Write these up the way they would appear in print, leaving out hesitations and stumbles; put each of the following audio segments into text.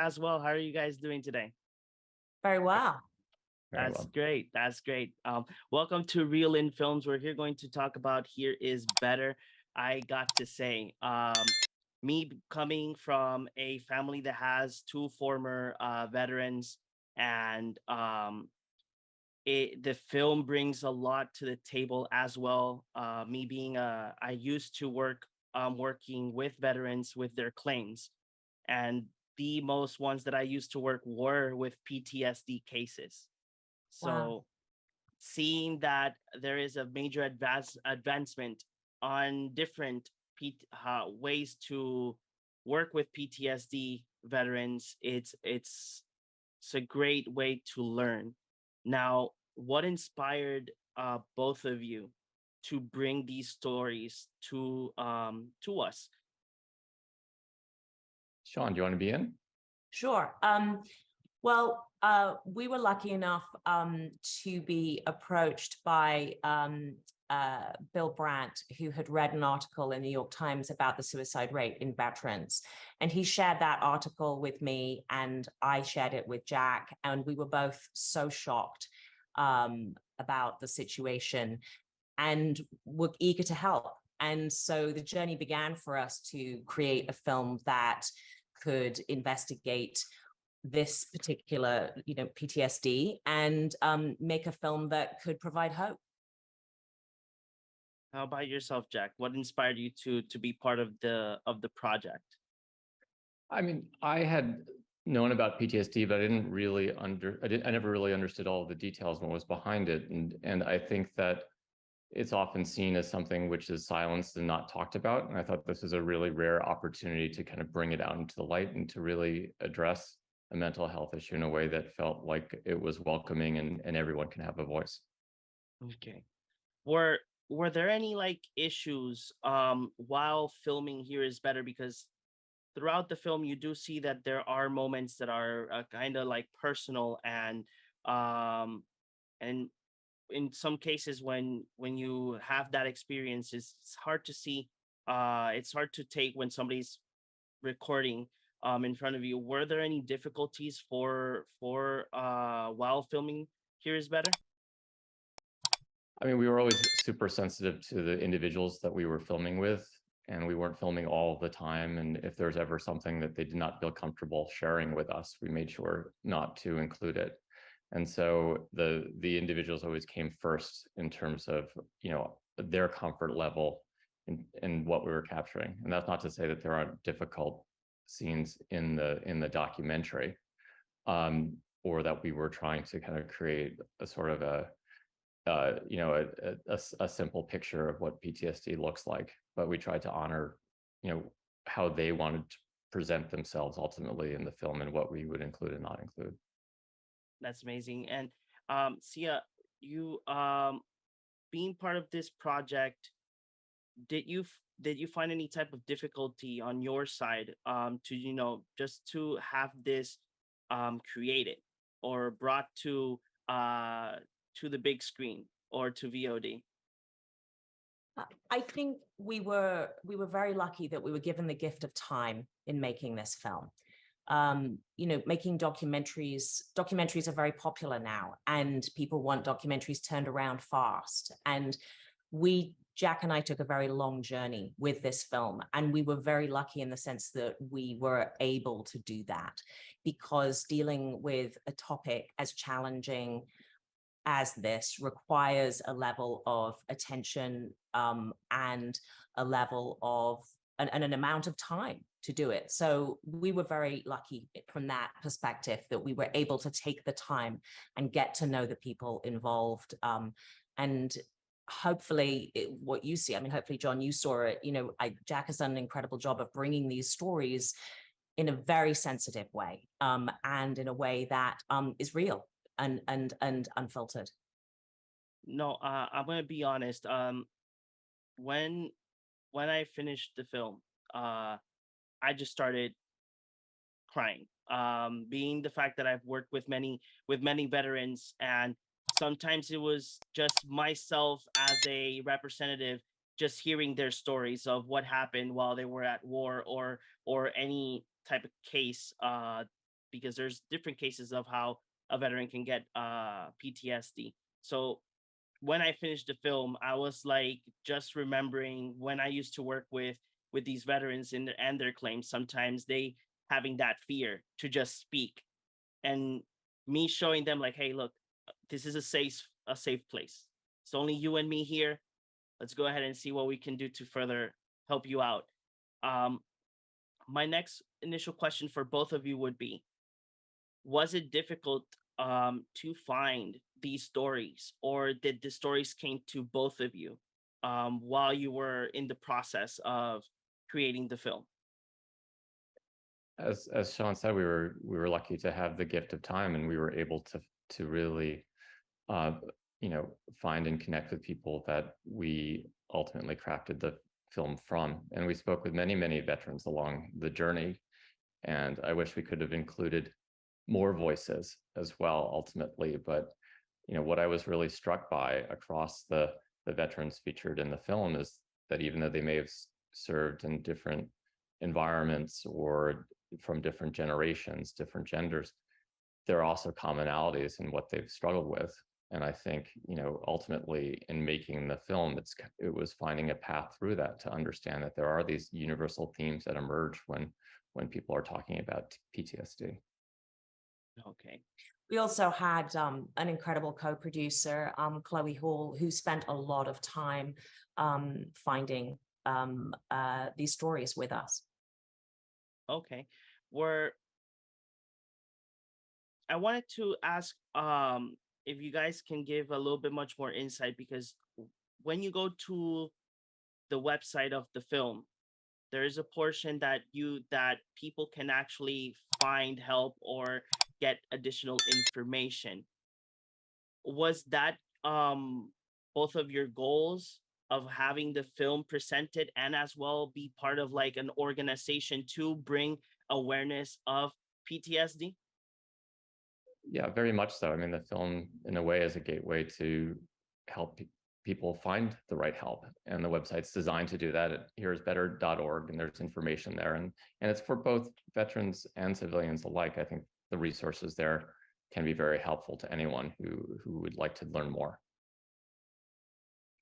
as well. How are you guys doing today? Very well. Very That's well. great. That's great. Welcome to Real in Films. We're here going to talk about Here Is Better. I got to say, me coming from a family that has two former veterans, and the film brings a lot to the table as well. Me being I used to work working with veterans with their claims, and the most ones that I used to work were with PTSD cases. Wow. So seeing that there is a major advancement on different ways to work with PTSD veterans, it's a great way to learn. Now, what inspired both of you to bring these stories to us? Sean, do you want to be in? Sure. We were lucky enough to be approached by Bill Brandt, who had read an article in the New York Times about the suicide rate in veterans. And he shared that article with me, and I shared it with Jack, and we were both so shocked about the situation and were eager to help. And so the journey began for us to create a film that could investigate this particular, PTSD, and make a film that could provide hope. How about yourself, Jack? What inspired you to be part of the project? I mean, I had known about PTSD, but I never really understood all of the details and what was behind it. And I think that it's often seen as something which is silenced and not talked about. And I thought this was a really rare opportunity to kind of bring it out into the light and to really address a mental health issue in a way that felt like it was welcoming and everyone can have a voice. Okay. Were there any issues while filming Here Is Better? Because throughout the film you do see that there are moments that are kind of personal, and in some cases when you have that experience, it's hard to see, it's hard to take when somebody's recording in front of you. Were there any difficulties for while filming Here Is Better? I mean, we were always super sensitive to the individuals that we were filming with, and we weren't filming all the time. And if there's ever something that they did not feel comfortable sharing with us, we made sure not to include it. And so the individuals always came first in terms of, their comfort level in what we were capturing. And that's not to say that there aren't difficult scenes in the documentary, or that we were trying to kind of create a sort of a simple picture of what PTSD looks like, but we tried to honor, how they wanted to present themselves ultimately in the film and what we would include and not include. That's amazing. And Sia, you being part of this project, did you find any type of difficulty on your side to just to have this created or brought to the big screen or to VOD? I think we were very lucky that we were given the gift of time in making this film. Making documentaries are very popular now, and people want documentaries turned around fast. And Jack and I took a very long journey with this film, and we were very lucky in the sense that we were able to do that, because dealing with a topic as challenging as this requires a level of attention and a level of an amount of time to do it. So we were very lucky from that perspective that we were able to take the time and get to know the people involved. And hopefully what you see, hopefully, John, you saw it, Jack has done an incredible job of bringing these stories in a very sensitive way, and in a way that is real and unfiltered. No, I'm gonna be honest. When I finished the film, I just started crying. Being the fact that I've worked with many veterans, and sometimes it was just myself as a representative, just hearing their stories of what happened while they were at war, or any type of case because there's different cases of how a veteran can get PTSD. So when I finished the film, I was like just remembering when I used to work with these veterans and their claims. Sometimes they having that fear to just speak, and me showing them like, hey, look, this is a safe place. It's only you and me here. Let's go ahead and see what we can do to further help you out. Um, my next initial question for both of you would be, was it difficult to find these stories, or did the stories came to both of you while you were in the process of creating the film? As Sean said, we were lucky to have the gift of time, and we were able to really uh, find and connect with people that we ultimately crafted the film from. And we spoke with many veterans along the journey, and I wish we could have included more voices as well ultimately. But what I was really struck by across the veterans featured in the film is that even though they may have served in different environments or from different generations, different genders, there are also commonalities in what they've struggled with. And I think, ultimately in making the film, it was finding a path through that to understand that there are these universal themes that emerge when people are talking about PTSD. Okay. We also had an incredible co-producer, Chloe Hall, who spent a lot of time finding these stories with us. Okay. I wanted to ask if you guys can give a little bit much more insight, because when you go to the website of the film, there is a portion that people can actually find help or get additional information. Was that both of your goals of having the film presented, and as well be part of like an organization to bring awareness of PTSD? Yeah, very much so. I mean, the film in a way is a gateway to help people find the right help, and the website's designed to do that at hereisbetter.org, and there's information there, and it's for both veterans and civilians alike. I think the resources there can be very helpful to anyone who would like to learn more.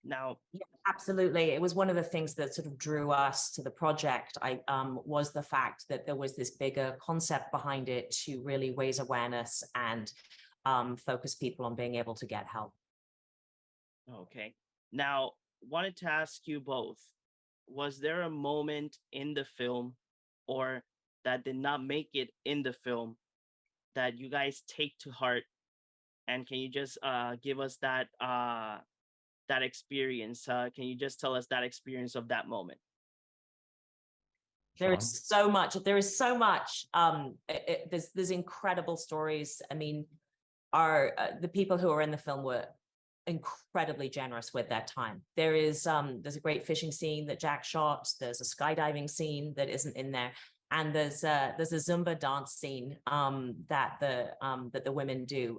Now, yeah, absolutely. It was one of the things that sort of drew us to the project. Was the fact that there was this bigger concept behind it to really raise awareness and focus people on being able to get help. okay. Now, wanted to ask you both, was there a moment in the film, or that did not make it in the film, that you guys take to heart? And can you just give us that experience? Can you just tell us that experience of that moment? There is so much. There's incredible stories. I mean, the people who are in the film were incredibly generous with their time. There's a great fishing scene that Jack shot. There's a skydiving scene that isn't in there, and there's a Zumba dance scene that the women do,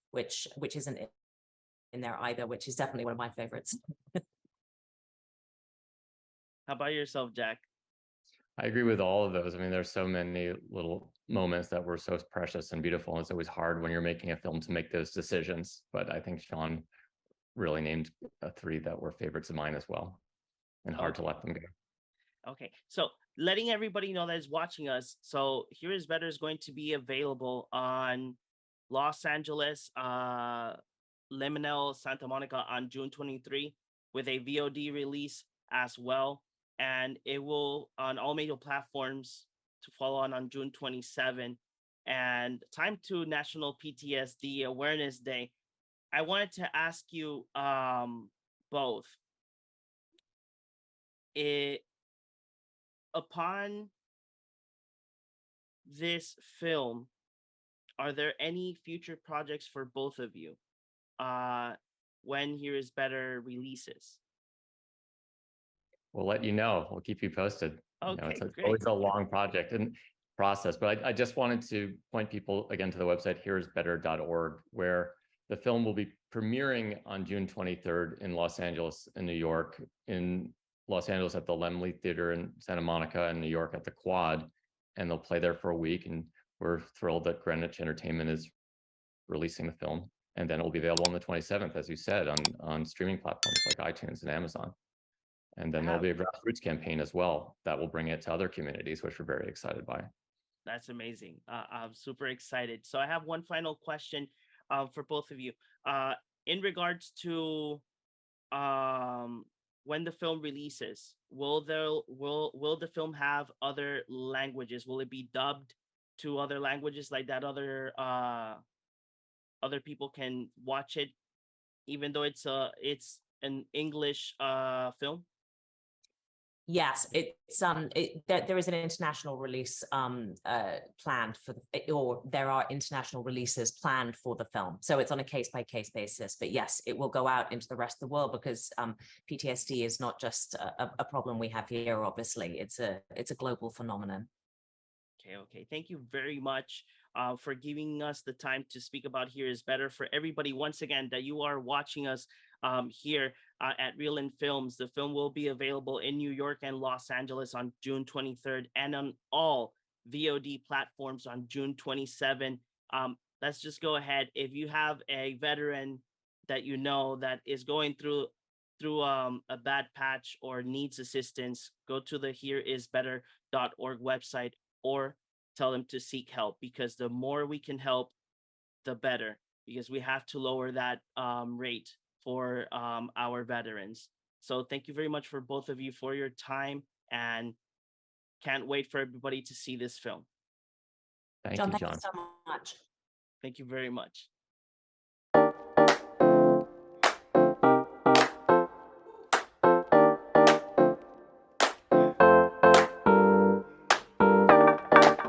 which isn't in there either, which is definitely one of my favorites. How about yourself, Jack? I agree with all of those. I mean, there's so many little moments that were so precious and beautiful. And it's always hard when you're making a film to make those decisions. But I think Sean really named 3 that were favorites of mine as well, and hard to let them go. Okay, so letting everybody know that is watching us. So Here is Better is going to be available on Los Angeles, Liminal, Santa Monica on June 23, with a VOD release as well. And it will on all major platforms to follow on June 27. And time to National PTSD Awareness Day. I wanted to ask you both, upon this film, are there any future projects for both of you when Here is Better releases? We'll let you know. We'll keep you posted. Okay, It's great. always a long project and process, but I just wanted to point people again to the website hereisbetter.org, where the film will be premiering on June 23rd in Los Angeles and New York. In Los Angeles at the Laemmle Theater in Santa Monica, and New York at the Quad, and they'll play there for a week. And we're thrilled that Greenwich Entertainment is releasing the film, and then it will be available on the 27th, as you said, on streaming platforms like iTunes and Amazon. And then there'll be a grassroots campaign as well that will bring it to other communities, which we're very excited by. That's amazing. I'm super excited. So I have one final question for both of you. In regards to when the film releases, will the film have other languages? Will it be dubbed to other languages like that? Other people can watch it, even though it's an English film. Yes, there is an international release planned for or there are international releases planned for the film. So it's on a case-by-case basis. But yes, it will go out into the rest of the world because PTSD is not just a problem we have here. Obviously, it's a global phenomenon. Okay. Thank you very much for giving us the time to speak about Here Is Better. For everybody, once again, that you are watching us here at Reel In Films. The film will be available in New York and Los Angeles on June 23rd and on all VOD platforms on June 27th. Let's just go ahead. If you have a veteran that you know that is going through a bad patch or needs assistance, go to the hereisbetter.org website or tell them to seek help, because the more we can help, the better, because we have to lower that rate for our veterans. So thank you very much for both of you for your time, and can't wait for everybody to see this film. Thank John, you, thank John. you so much. Thank you very much.